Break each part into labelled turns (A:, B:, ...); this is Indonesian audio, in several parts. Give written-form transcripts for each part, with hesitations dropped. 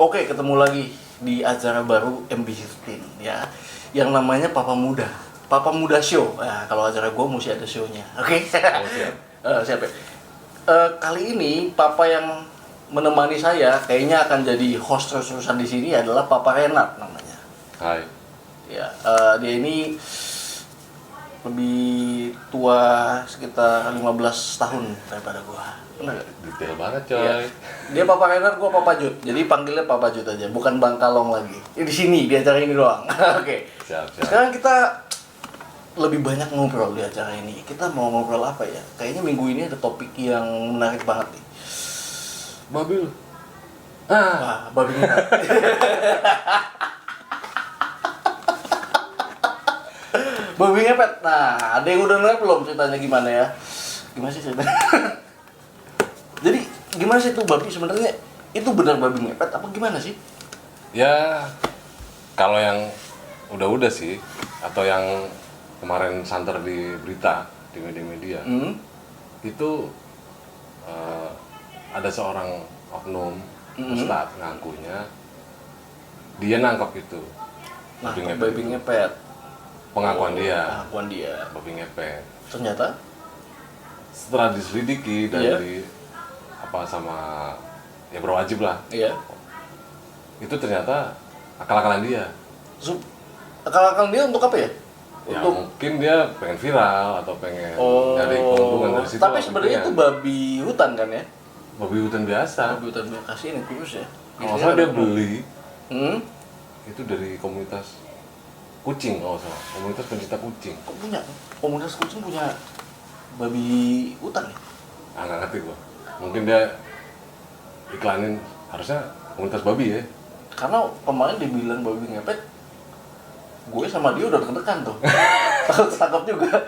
A: Oke, ketemu lagi di acara baru MB15 ya, yang namanya Papa Muda. Papa Muda Show. Nah, kalau acara gue mesti ada show-nya. Oke.
B: Oh, siap.
A: Siap ya. Kali ini Papa yang menemani saya kayaknya akan jadi host terus-terusan di sini adalah Papa Renat namanya.
B: Hai.
A: Ya, dia ini lebih tua sekitar 15 tahun daripada gua. Benar nggak?
B: Detail banget, coy.
A: Iya. Dia Papa Renat, gua Papa Jut. Jadi panggilnya Papa Jut aja, bukan Bang Kalong lagi. Di sini di acara ini doang. Oke.
B: Siap.
A: Sekarang kita lebih banyak ngobrol di acara ini. Kita mau ngobrol apa ya? Kayaknya minggu ini ada topik yang menarik banget nih.
B: Babil.
A: Wah, babi ngepet. Babi ngepet. Nah, ada yang udah denger belum ceritanya gimana ya? Gimana sih ceritanya? Jadi, gimana sih itu babi sebenarnya? Itu benar babi ngepet apa gimana sih?
B: Ya, kalau yang udah sih, atau yang kemarin santer di berita, di media-media, itu ada seorang oknum ustadz ngakunya dia nangkap itu
A: Nah, babi ngepet.
B: pengakuan dia
A: Pengakuan dia.
B: babi ngepet.
A: Ternyata
B: Setelah diselidiki dari apa sama ya berwajib lah,
A: iya.
B: itu ternyata akal-akalan dia.
A: Akal-akalan dia untuk apa ya?
B: Ya
A: Untuk
B: mungkin dia pengen viral atau pengen nyari keuntungan dari situ.
A: tapi sebenarnya itu babi hutan kan ya?
B: babi hutan biasa.
A: Babi hutan biasa kasih ini kurus ya.
B: Kalau salah dia beli
A: Hmm?
B: itu dari komunitas kucing, salah. Komunitas pencinta kucing.
A: Kok punya komunitas kucing punya babi hutan ya?
B: Nggak ngerti gua. Mungkin dia iklanin, harusnya komunitas babi ya.
A: Karena kemarin dibilang babi ngepet, gue sama dia udah deg-degan tuh. Takut tangkap juga.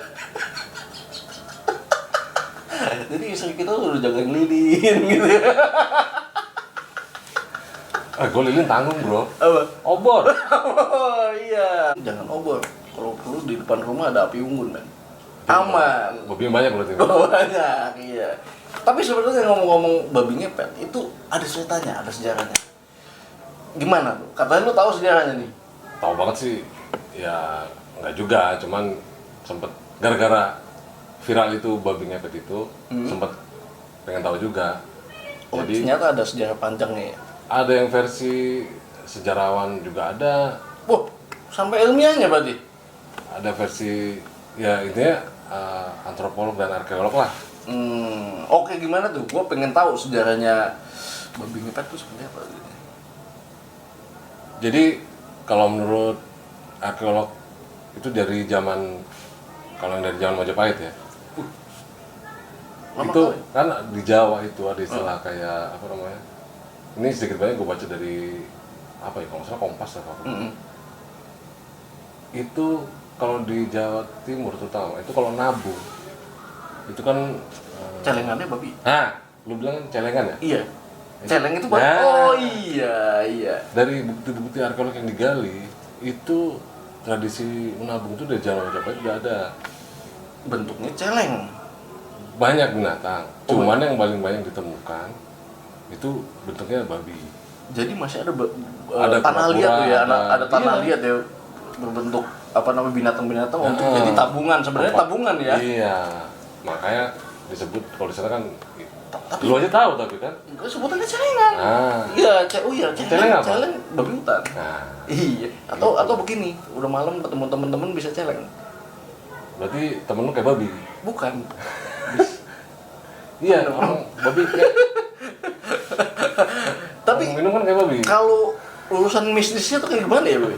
A: Jadi istri kita udah jagain lilin gitu.
B: Gue lilin tanggung bro.
A: Apa?
B: Obor.
A: Oh iya. Jangan obor. Kalau perlu di depan rumah ada api unggun men. Aman.
B: Babi yang banyak berarti.
A: Banyak, iya. Tapi sebenarnya ngomong-ngomong babi ngepet itu ada ceritanya, ada sejarahnya. Gimana tuh? Katanya lu tahu sejarahnya nih.
B: Tahu banget sih. Ya nggak juga, cuman sempet gara-gara viral itu babi ngepet itu sempet pengen tahu juga.
A: Oh,
B: Jadi
A: ternyata ada sejarah panjangnya ya.
B: ada yang versi sejarawan juga ada.
A: Wah, sampai ilmiahnya berarti.
B: Ada versi ya intinya antropolog dan arkeolog lah.
A: Oke, gimana tuh? Gue pengen tahu sejarahnya babi ngepet tuh seperti apa.
B: Jadi kalau menurut arkeolog itu dari zaman, kalau yang dari zaman Majapahit ya,
A: Lama
B: itu
A: kali.
B: kan di Jawa itu ada istilah kayak apa namanya? Ini sedikit banyak gue baca dari apa ya, kalau nggak salah Kompas atau apa. Itu kalau di Jawa Timur terutama itu kalau nabung itu kan
A: Celengannya babi.
B: lu bilang kan celengan ya?
A: Iya. Celeng itu babi.
B: Nah.
A: Oh iya.
B: Dari bukti-bukti arkeolog yang digali itu tradisi menabung itu dari zaman Majapahit udah ada.
A: Bentuknya celeng.
B: Banyak binatang, cuman yang paling banyak ditemukan itu bentuknya babi.
A: Jadi masih ada
B: Ada
A: tanah
B: kura-kura,
A: liat tuh ya, ada tanah
B: iya.
A: liat ya berbentuk apa namanya binatang-binatang untuk jadi tabungan. Sebenarnya tabungan ya.
B: Iya, makanya disebut kalau di sana kan, lu aja tahu tapi kan.
A: Sebutannya celengan. Iya,
B: Celeng apa?
A: celeng babi hutan.
B: Nah,
A: Iya, atau begini, udah malam ketemu temen-temen bisa celeng.
B: berarti temen lu kayak babi.
A: Bukan.
B: Iya, orang babi kayak.
A: Tapi
B: orang minum kan kayak babi.
A: kalau urusan mistisnya tuh kayak gimana ya, Boy?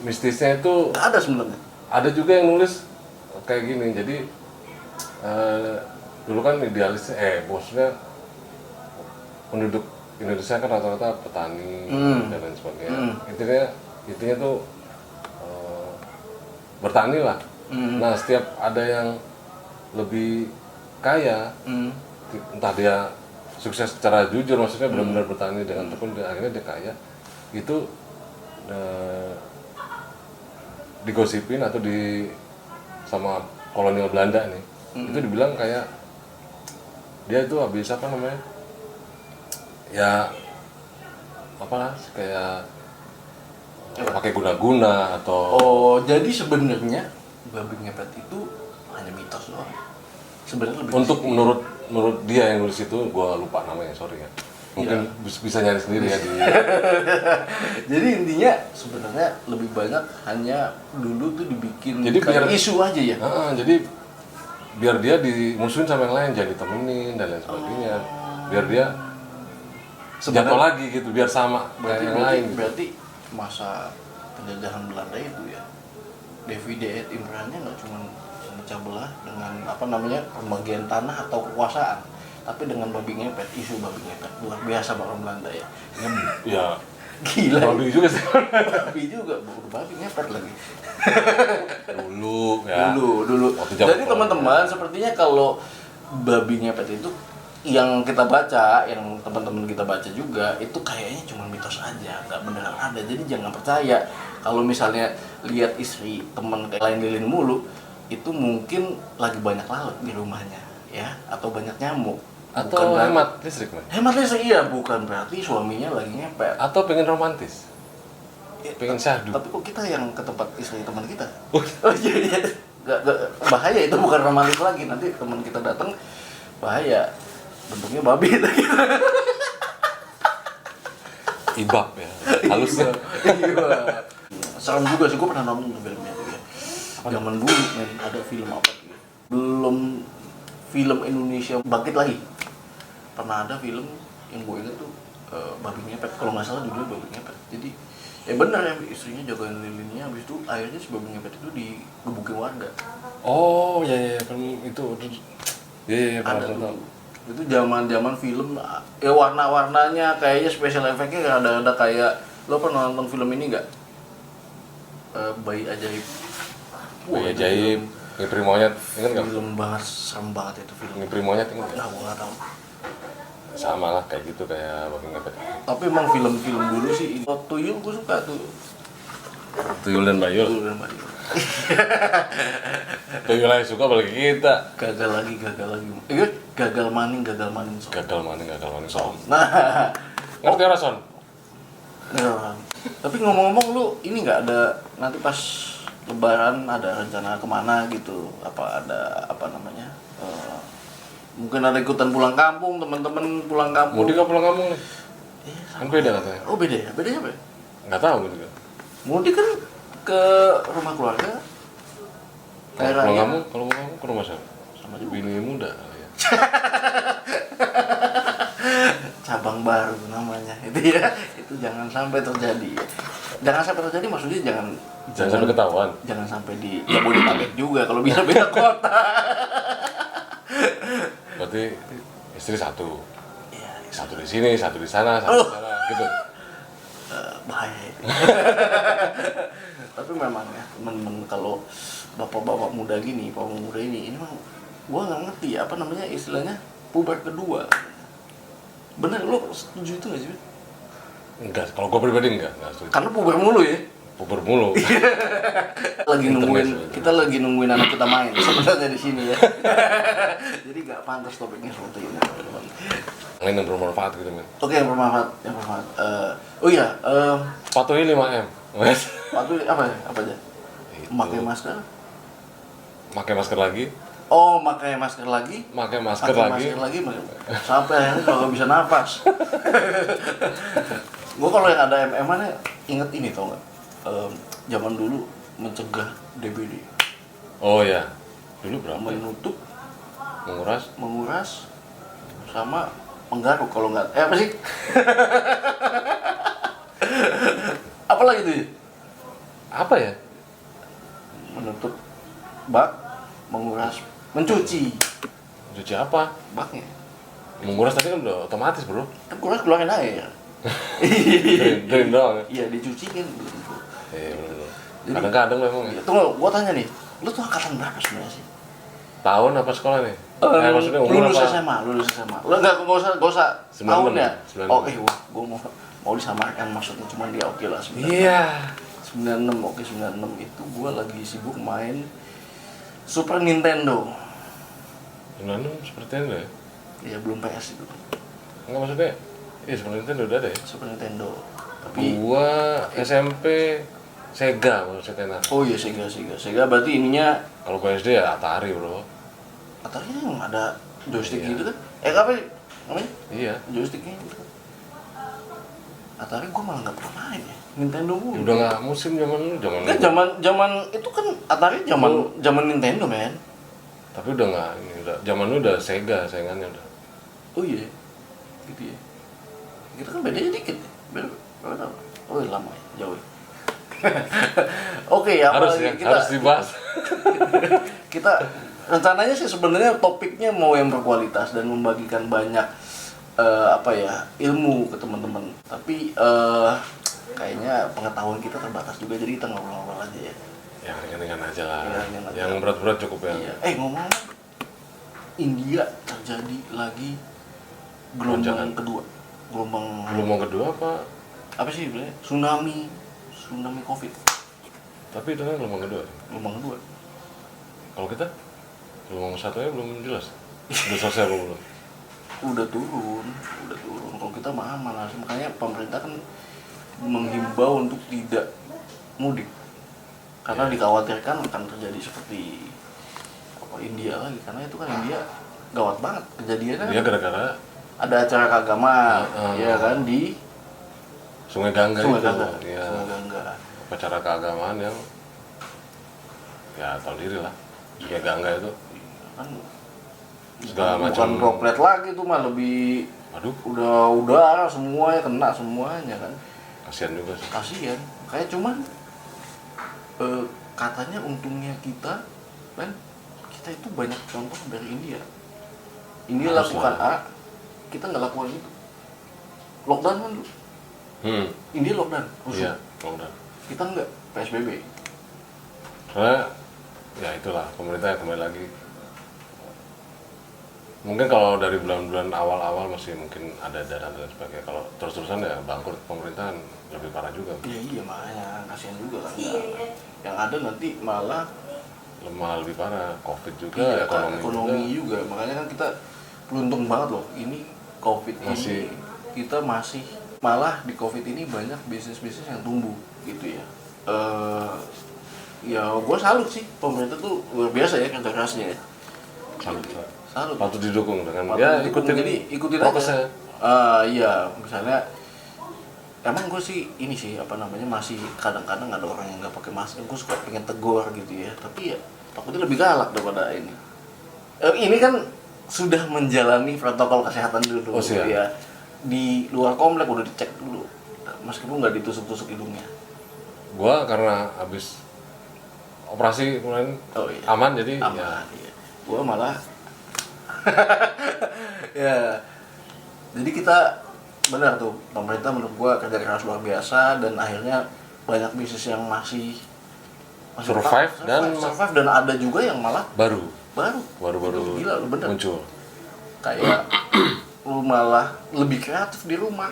B: Mistisnya itu
A: Nggak ada sebenarnya.
B: ada juga yang nulis kayak gini. Jadi dulu kan idealisnya, maksudnya penduduk Indonesia kan rata-rata petani dan lain sebagainya. Intinya tuh bertani lah. Nah, setiap ada yang lebih kaya, entah dia sukses secara jujur, maksudnya benar-benar bertani dengan tekun, akhirnya dia kaya, itu digosipin atau sama kolonial Belanda nih, itu dibilang kayak dia itu habis apa namanya, ya apa kayak pakai guna-guna atau
A: Oh, jadi sebenarnya babi ngepet itu hanya mitos doang. Sebenarnya lebih
B: untuk menurut dia yang nulis itu, gua lupa namanya, sorry ya. Mungkin bisa nyari sendiri ya di
A: Jadi intinya sebenarnya lebih banyak hanya dulu tuh dibikin
B: Jadi
A: kayak
B: biar-
A: isu aja ya.
B: Jadi biar dia dimusuhin sama yang lain, jadi temenin dan lain sebagainya. Biar dia jatuh lagi gitu, biar sama kayak yang lain. Gitu.
A: Berarti masa penjajahan Belanda itu ya, Devi Deyt Imrannya nggak cuma memecah belah dengan apa namanya pembagian tanah atau kekuasaan, tapi dengan babi ngepet, isu babi ngepet luar biasa orang Belanda ya.
B: Ya,
A: Gila.
B: babi juga sih.
A: Babi juga, udah babi ngepet lagi.
B: Dulu ya.
A: Dulu.
B: Waktu zaman
A: Jadi teman-teman, sepertinya kalau babi ngepet itu yang kita baca, yang teman-teman kita baca juga, itu kayaknya cuma mitos aja, nggak beneran ada. Jadi jangan percaya. Kalau misalnya lihat istri teman kayak lain-lain mulu, itu mungkin lagi banyak lalat di rumahnya, ya, atau banyak nyamuk.
B: Atau
A: Bukan
B: hemat listrik, man.
A: hemat listrik, iya, bukan berarti suaminya lagi ngepet.
B: Atau pengen romantis. Pengen syahdu.
A: Tapi kok kita yang ke tempat istri teman kita? Oh iya. Gak, bahaya, itu bukan romantis lagi. Nanti teman kita datang bahaya. Bentuknya babi gitu.
B: Ibab ya. Halusnya.
A: Iya. Serem juga sih, gue pernah nonton tuh filmnya tuh ya. Zaman dulu men, ada film apa tuh ya? Belum film Indonesia bangkit lagi. Pernah ada film yang gue inget tuh babi ngepet. Kalau nggak salah judulnya babi ngepet. Jadi ya benar ya, istrinya jagain lilinnya, habis itu akhirnya si babi ngepet itu digebukin warga.
B: Oh, ya kan itu. Ya,
A: Ada
B: pernah tahu.
A: tuh. Itu zaman film ya, warna-warnanya kayaknya special effect-nya ada kayak, lo pernah nonton film ini nggak? Bayi Ajaib.
B: Bayi Ajaib, Ngipri Monyet, ingat nggak?
A: Film banget, serem banget itu film.
B: Ngipri Monyet ingat nggak?
A: Nah, gue nggak tahu.
B: Sama lah kayak gitu, kayak babi ngepet.
A: Tapi emang film-film dulu sih, Tuyul gue suka tuh.
B: Tuyul dan Bayul.
A: Tuyul dan Bayu.
B: Tuyul yang suka balik kita.
A: Gagal lagi. Gagal maning so.
B: Gagal maning som.
A: Nah,
B: Ngerti orang son?
A: ya. Tapi ngomong-ngomong, lu ini nggak ada nanti pas Lebaran ada rencana kemana gitu? Apa ada apa namanya? Mungkin ada ikutan pulang kampung, teman-teman pulang kampung.
B: Mudik nggak pulang kampung nih?
A: Iya,
B: Kan beda katanya.
A: Oh beda ya? Bedanya apa ya?
B: Nggak tahu gitu kan.
A: Mudik kan ke rumah keluarga.
B: Kalau pulang kampung, ke rumah siapa?
A: Sama juga.
B: Bini muda kali ya.
A: Cabang baru namanya itu ya. Itu jangan sampai terjadi. Jangan sampai terjadi maksudnya jangan
B: sampai ketahuan.
A: Jangan sampai di Jabodetabek juga, kalau bisa beda kota.
B: Berarti istri satu.
A: Iya,
B: Satu di sini, satu di sana, satu di sana gitu.
A: bahaya itu. Tapi memang ya teman-teman, kalau bapak-bapak muda gini, bapak muda ini mah gua nggak ngerti apa namanya istilahnya puber kedua. Bener, lo setuju itu nggak sih?
B: Enggak, kalau gue pribadi enggak setuju.
A: Karena puber mulu ya.
B: Puber mulu.
A: Kita lagi nungguin anak kita main sebenarnya di sini ya. Jadi nggak pantas topiknya seperti ini, teman-teman.
B: Lain yang bermanfaat gitu, men.
A: Oke, yang bermanfaat. Oh iya,
B: Patuhi 5M. Wes.
A: patuh apa aja?
B: Itu.
A: Memakai masker.
B: Pakai masker lagi.
A: Oh, pakai masker lagi.
B: Pakai masker
A: Pakai
B: lagi.
A: masker lagi, sampai akhirnya kalau bisa nafas. Gue kalau yang ada MM-nya inget ini, tau nggak? Zaman dulu mencegah DBD.
B: Oh ya. Dulu berapa?
A: Menutup,
B: Menguras.
A: sama menggaruk kalau nggak. Apa sih? Apa lagi tuh ya?
B: Apa ya?
A: Menutup bak, menguras, mencuci
B: Cuci apa?
A: baknya.
B: Menguras tadi kan udah otomatis, Bro.
A: Kan kuras keluarin air.
B: Drain doang ya.
A: Iya, dicuci kan.
B: Bener. Kadang-kadang memang ya.
A: Tunggu, gua tanya nih, lu tuh angkatan berapa sebenarnya sih?
B: Tahun apa sekolah nih? Maksudnya umur
A: lulus
B: apa?
A: SMA. Lu nggak usah
B: 96,
A: tahun ya?
B: 96.
A: Oh, gua mau disamakan maksudnya, cuma dia oke lah 96.
B: Iya.
A: 96, oke 96 itu gua lagi sibuk main Super Nintendo.
B: 96 seperti itu ya?
A: Ya belum PS itu.
B: Enggak maksudnya Iya, Super Nintendo udah ada ya.
A: Super Nintendo. Tapi
B: Gua SMP Sega maksudnya.
A: oh iya Sega berarti ininya
B: Kalau gua SD ya Atari, Bro.
A: Atari yang ada joystick
B: Iya.
A: gitu kan? Apa sih namanya?
B: Iya.
A: Joysticknya gitu. Atari gua malah nggak pernah main ya. Nintendo
B: Ya,
A: mulu.
B: udah nggak musim zaman lu, zaman
A: Kan zaman itu kan Atari zaman Nintendo men.
B: Tapi udah nggak ini zaman lu udah Sega saingannya udah.
A: Oh iya, gitu ya. Kita kan bedanya dikit ya. Beda apa? Oh iya, lama ya, jauh. Ya. Oke ya,
B: Harus
A: apalagi
B: ya, harus dibahas.
A: kita rencananya sih sebenarnya topiknya mau yang berkualitas dan membagikan banyak ilmu ke teman-teman. Tapi kayaknya pengetahuan kita terbatas juga, jadi kita ngobrol-ngobrol aja ya.
B: Yang ringan-ringan aja lah.
A: Ya, ringan aja.
B: Yang berat-berat cukup ya.
A: Iya. Ngomong India terjadi lagi gelombang kedua.
B: Gelombang kedua
A: Apa sih sebenarnya? Tsunami Covid.
B: tapi itu kan gelombang kedua.
A: Gelombang kedua.
B: Kalau kita gelombang satunya belum jelas. Udah selesai apa belum?
A: Udah turun. Kalau kita aman lah. Makanya pemerintah kan menghimbau untuk tidak mudik. Karena dikhawatirkan akan terjadi seperti India lagi, karena itu kan India gawat banget kejadiannya.
B: Dia gara-gara
A: Ada acara keagamaan, ya kan, di
B: Sungai Gangga
A: Sungai
B: itu.
A: Gangga.
B: Ya,
A: Sungai Gangga.
B: acara keagamaan yang ya tahu diri lah. Sungai Gangga itu
A: Kan
B: segala
A: bukan
B: macam.
A: droplet lagi tuh mah, lebih
B: Aduh,
A: udah udara semuanya kena semuanya kan.
B: kasihan juga sih.
A: Kasihan. Kayak cuman katanya untungnya kita kan, kita itu banyak contoh dari India. India
B: Harus
A: lakukan
B: lah.
A: A, kita nggak lakukan itu. Lockdown kan dulu. India lockdown, rusuh.
B: Iya, lockdown.
A: Kita nggak, PSBB.
B: Soalnya ya itulah pemerintah yang kembali lagi. Mungkin kalau dari bulan-bulan awal-awal masih mungkin ada dana dan sebagainya. Kalau terus-terusan ya bangkrut pemerintahan lebih parah juga.
A: Iya makanya kasihan juga kan. Yang ada nanti malah
B: Lemah lebih parah, Covid juga,
A: ekonomi juga. Makanya kan kita beruntung banget loh. Ini Covid ini kita masih malah di Covid ini banyak bisnis-bisnis yang tumbuh gitu ya. Ya gue salut sih, pemerintah tuh luar biasa ya kerja kerasnya ya. Salut.
B: Patut didukung dengan
A: Patut
B: ya
A: didukung. Jadi ikutin
B: prokesnya.
A: aja. Iya, misalnya emang gue sih ini sih masih kadang-kadang ada orang yang nggak pakai masker, gue suka pengen tegur gitu ya, tapi ya takutnya lebih galak daripada ini. Ini kan sudah menjalani protokol kesehatan dulu.
B: Oh, siap.
A: Ya, di luar komplek udah dicek dulu, meskipun nggak ditusuk-tusuk hidungnya.
B: Gua karena habis operasi kemarin aman jadi
A: aman,
B: ya.
A: iya. Gue malah ya, jadi kita benar tuh, pemerintah menurut gua kerja keras luar biasa dan akhirnya banyak bisnis yang masih
B: survive dan
A: ada juga yang malah
B: baru
A: Itu gila, lu bener.
B: muncul.
A: Kayak lu malah lebih kreatif di rumah,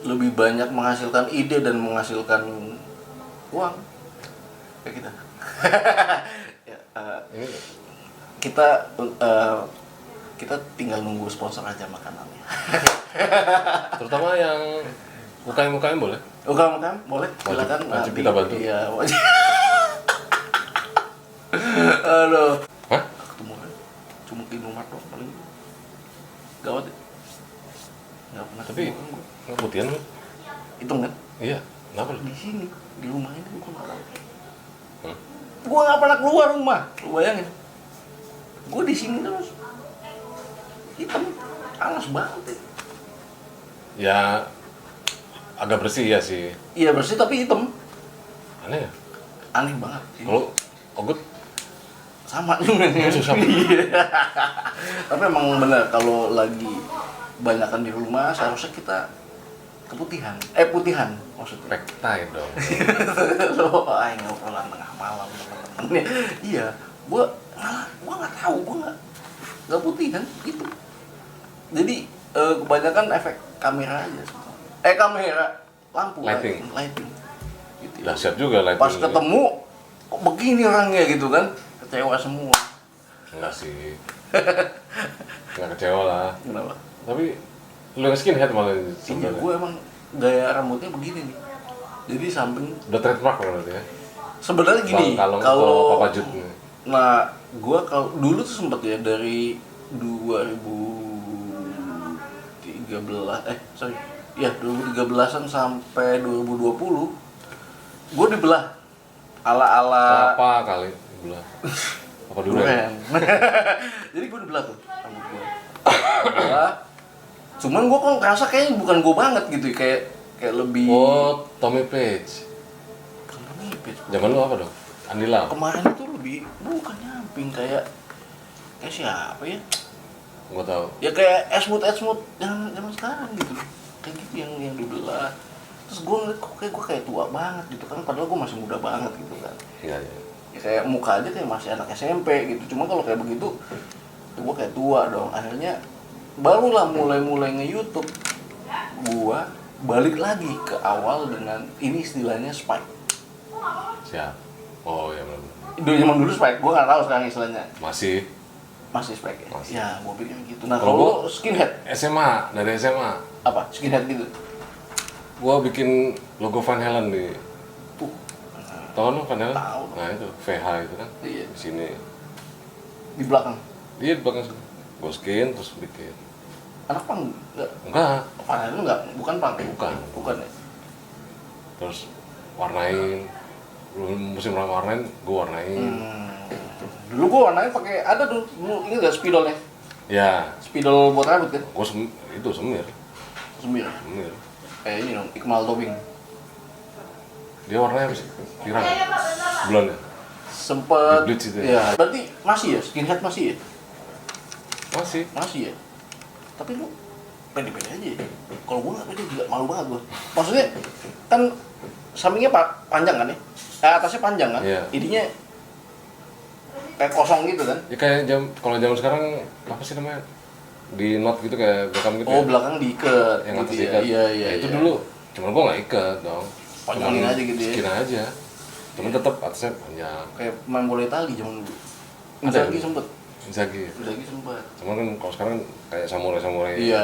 A: lebih banyak menghasilkan ide dan menghasilkan uang kayak kita. Ya,
B: Ini
A: kita tinggal nunggu sponsor aja makanannya.
B: terutama yang UKM boleh.
A: UKM boleh, silakan.
B: Wajib kita bantu.
A: Iya, wajib. Aduh.
B: Hah?
A: Ketemu kan? Cuma di nomor doang paling. Gawat ya? Nggak pernah
B: Tapi
A: ketemu kan gua.
B: nggak putihan lu?
A: Hitung kan?
B: Iya. Kenapa lu?
A: Di sini, di rumah ini gua nggak tahu.
B: Hmm?
A: Gua nggak pernah keluar rumah, lu bayangin. Gua di sini terus. Hitam, panas banget ya.
B: Ya agak bersih ya sih.
A: Iya bersih tapi hitam.
B: Aneh ya?
A: Aneh banget.
B: Kalau Ogut
A: Sama juga nih.
B: susah.
A: Iya. Tapi emang benar kalau lagi banyakan di rumah seharusnya kita putihan maksudnya.
B: pektai dong.
A: Lo ngobrolan tengah malam teman-teman. Iya, gua nggak tahu, gua nggak putihan gitu. Jadi kebanyakan efek kamera aja sebenarnya. Kamera, lampu,
B: Lighting.
A: Gitu.
B: Dahsyat juga lighting.
A: Pas ketemu kok begini orangnya gitu kan, kecewa semua.
B: Enggak sih. Enggak kecewa lah.
A: Kenapa?
B: Tapi Lu yang skinhead malah
A: Iya,
B: sebenarnya.
A: gue emang gaya rambutnya begini nih. Jadi samping
B: Udah trademark berarti ya.
A: sebenarnya gini,
B: Bang Kalong
A: kalau
B: atau Papa Jut nih.
A: nah, gue kalau dulu tuh sempet ya dari 2013 sorry. Ya, 2013-an sampai 2020 gue dibelah ala-ala
B: Apa kali belah. Apa dulu ya?
A: keren. Jadi gue dibelah tuh rambut gue. Dibelah. Cuman gue kok ngerasa kayaknya bukan gue banget gitu, kayak lebih
B: Oh, Tommy Page.
A: bukan penipis.
B: Zaman lu apa dong? Andi Lau.
A: Kemarin itu lebih bukan nyamping kayak siapa ya?
B: Gua tahu.
A: Ya kayak Esmut yang zaman sekarang gitu. Kayak gitu yang dibelah. Terus gue ngeliat kok kayak gue kayak tua banget gitu kan, padahal gue masih muda banget gitu kan.
B: Iya, iya.
A: Ya kayak muka aja kayak masih anak SMP gitu. Cuma kalau kayak begitu ya gue kayak tua dong. Akhirnya barulah mulai nge-YouTube gua balik lagi ke awal dengan ini istilahnya spike.
B: Siap. Oh, iya benar.
A: Dulu zaman dulu spike, gua nggak tahu sekarang istilahnya.
B: Masih
A: Masih spike ya?
B: Masih.
A: Ya, gua pikir gitu. Nah,
B: Kalau
A: kalau lu skinhead
B: SMA, dari SMA.
A: apa? Skinhead gitu.
B: Gua bikin logo Van Halen di
A: Tuh.
B: tahu kan lu Van Halen?
A: Tahu.
B: Nah, itu VH itu kan.
A: Iya.
B: Di sini.
A: Di belakang.
B: Dia di belakang sini. Gua skin terus bikin.
A: Anak pang enggak?
B: Enggak,
A: Padahal enggak, bukan pang.
B: Bukan.
A: Bukan ya.
B: terus warnain. Musim warnain, gua warnain.
A: Dulu gua warnanya pakai ada tuh, lu ingat gak spidolnya?
B: Ya,
A: Spidol buat rambut kan?
B: gua itu semir.
A: Semir.
B: Semir.
A: Ini dong, Iqmal Tobing.
B: Dia warnanya apa sih? Pirang ya? Bulannya?
A: Sempet.
B: Di bleach itu ya?
A: Ya, berarti masih ya, skinhead masih ya?
B: Masih.
A: Masih ya? Tapi lu pede-pede aja ya? Kalau gua nggak pede juga, malu banget gua. Maksudnya, kan sampingnya panjang kan ya? Atasnya panjang kan?
B: Iya.
A: Ininya kayak kosong gitu kan?
B: Ya kayak kalau zaman sekarang apa sih namanya? Di knot gitu kayak Beckham gitu.
A: Oh,
B: ya?
A: belakang diikat.
B: Yang atas
A: gitu ya?
B: ikat.
A: Iya, iya.
B: Ya, itu
A: iya.
B: dulu, cuman gua nggak ikat dong.
A: Panjangin aja gitu ya?
B: Skin aja. Cuman tetap atasnya panjang.
A: Kayak main bola Itali zaman dulu.
B: Ada
A: Inzaghi
B: ya?
A: sempet.
B: Inzaghi.
A: Inzaghi sempet.
B: Cuman kan kalau sekarang kayak samurai
A: Iya,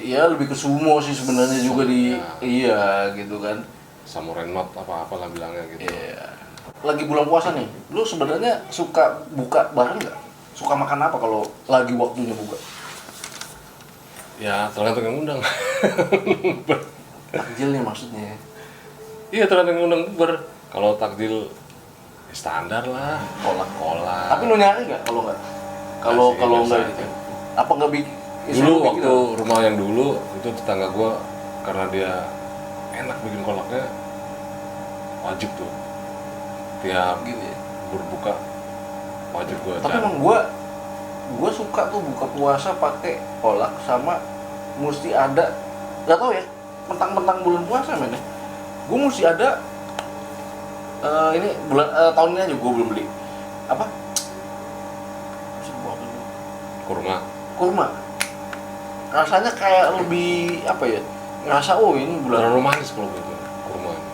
A: ya lebih ke sumo sih sebenarnya juga di
B: Ya.
A: iya gitu kan.
B: samurai knot apa-apalah bilangnya gitu.
A: Iya. Lagi bulan puasa nih, lu sebenarnya suka buka bareng nggak? Suka makan apa kalau lagi waktunya buka?
B: Ya tergantung yang undang.
A: Takjil nih maksudnya.
B: Iya tergantung yang undang ber. Kalau takjil ya standar lah. Kolak.
A: Tapi lu nyari nggak kalau nggak? Kalau
B: Nggak sih,
A: kalau
B: biasa
A: nggak
B: aja.
A: gitu. Apa nggak bikin?
B: Dulu waktu rumah yang dulu itu tetangga gua karena dia enak bikin kolaknya wajib tuh tiap
A: gitu ya.
B: berbuka wajib gua
A: Tapi
B: cari.
A: emang gua suka tuh buka puasa pakai kolak sama mesti ada, nggak tahu ya, mentang-mentang bulan puasa men ya. Gua mesti ada ini bulan tahun ini aja gua belum beli apa? Mesti gua apa dulu? Kurma. Rasanya kayak lebih apa ya? Ngerasa oh ini bulan.
B: terlalu manis kalau gitu kurma ini.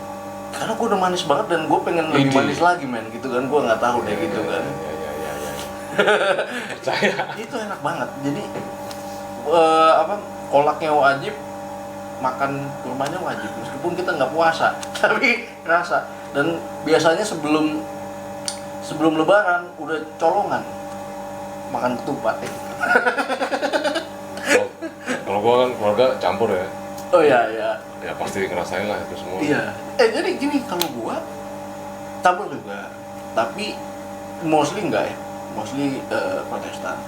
A: Karena gue udah manis banget dan gue pengen lebih
B: Ini.
A: manis lagi men gitu kan, gue nggak tahu deh gitu kan.
B: Ya. Percaya.
A: Itu enak banget. Jadi apa kolaknya wajib, makan kurmanya wajib meskipun kita nggak puasa tapi rasa. Dan biasanya sebelum lebaran udah colongan makan ketupat ya.
B: Kalau gua kan keluarga campur ya.
A: Oh iya iya.
B: Ya pasti ngerasain lah itu semua.
A: Iya. Jadi gini, kalau gua campur juga, tapi mostly enggak ya, mostly Protestan.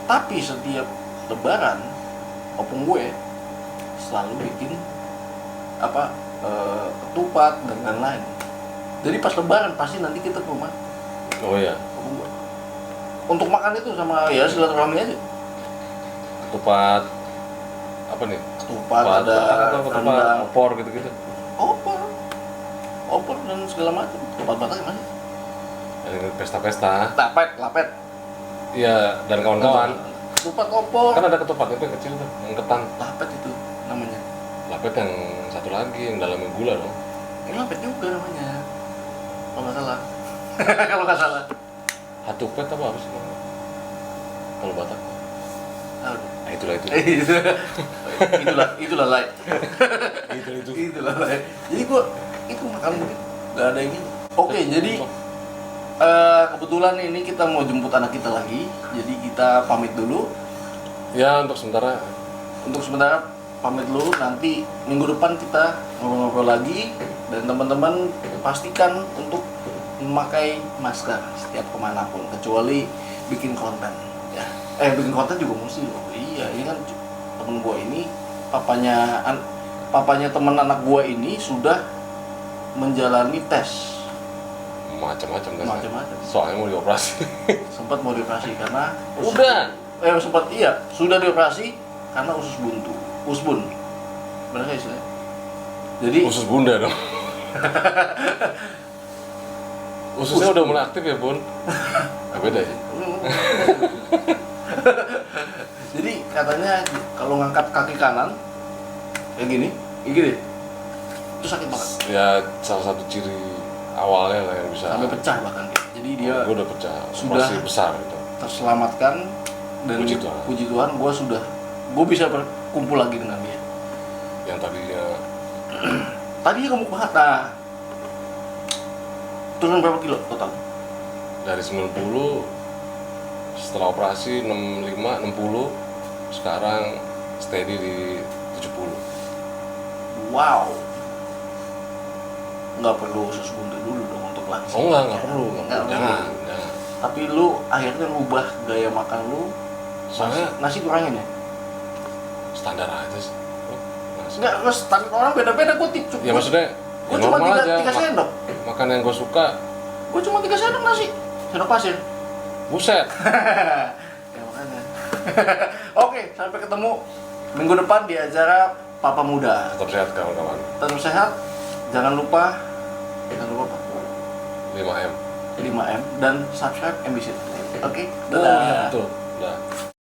A: Tapi setiap Lebaran, opung gue selalu bikin apa ketupat dan lain-lain. Jadi pas Lebaran pasti nanti kita ke rumah
B: Oh iya.
A: opung gue. Untuk makan itu sama ya silaturahmi aja.
B: Ketupat apa nih?
A: Ketupat ada
B: ketupat
A: rendang,
B: opor gitu-gitu.
A: opor dan segala macam. Ketupat Batak gimana?
B: Ada pesta-pesta.
A: Lapet.
B: Iya, dan kawan-kawan.
A: Ketupat opor.
B: Kan ada ketupat itu yang kecil tuh, yang ketan.
A: Lapet itu namanya.
B: Lapet yang satu lagi yang dalamnya gula dong.
A: Ini lapet juga namanya. Kalau nggak salah. Kalau nggak salah.
B: Hatupet apa sih namanya? Kalau Batak.
A: Tahu deh.
B: Nah, itulah itu.
A: itulah like.
B: Itu.
A: Itulah like. Jadi gua itu makan begitu. Gak ada ini. Oke, jadi kebetulan ini kita mau jemput anak kita lagi. Jadi kita pamit dulu.
B: Ya, untuk sementara
A: Pamit dulu, nanti minggu depan kita ngobrol-ngobrol lagi. Dan teman-teman pastikan untuk memakai masker setiap kemanapun, kecuali bikin konten ya. Bikin konten juga mesti loh. Iya, ini kan temen gua ini papanya teman anak gua ini sudah menjalani tes
B: macam-macam kan.
A: macam-macam.
B: Soalnya mau dioperasi.
A: Sempat mau dioperasi karena sudah dioperasi karena usus buntu. Usbun. Benar nggak istilahnya? Jadi
B: Usus bunda dong. Ususnya udah mulai aktif ya, Bun? Beda ya?
A: Jadi katanya kalau ngangkat kaki kanan kayak gini itu sakit banget.
B: Ya, salah satu ciri awalnya lah yang bisa
A: Sampai pecah bahkan. Jadi dia
B: gue udah pecah,
A: sudah
B: masih besar gitu.
A: terselamatkan dan puji Tuhan gue bisa berkumpul lagi dengan dia.
B: Yang
A: Tadinya kamu kuat, nah turun berapa kilo total?
B: dari 90 setelah operasi 65, 60, sekarang steady di 70.
A: Wow, nggak perlu usus buntu dulu dong untuk langsing.
B: Oh nggak perlu, jangan.
A: Tapi lu akhirnya ngubah gaya makan lu,
B: Soalnya
A: nasi kurangin ya?
B: standar aja sih.
A: Enggak, standar orang beda-beda. Gue
B: Ya maksudnya
A: gue
B: ya
A: cuma
B: normal aja.
A: 3 sendok.
B: Makan yang gue suka.
A: Gue cuma 3 sendok nasi, sendok pasir.
B: Buset.
A: Ya makanya. Oke, sampai ketemu minggu depan di acara Papa Muda.
B: Tetap sehat kawan-kawan.
A: Tetap sehat. Jangan lupa apa?
B: 5M.
A: 5M dan subscribe MBC. Oke,
B: Oh
A: dadah.
B: iya betul. Udah.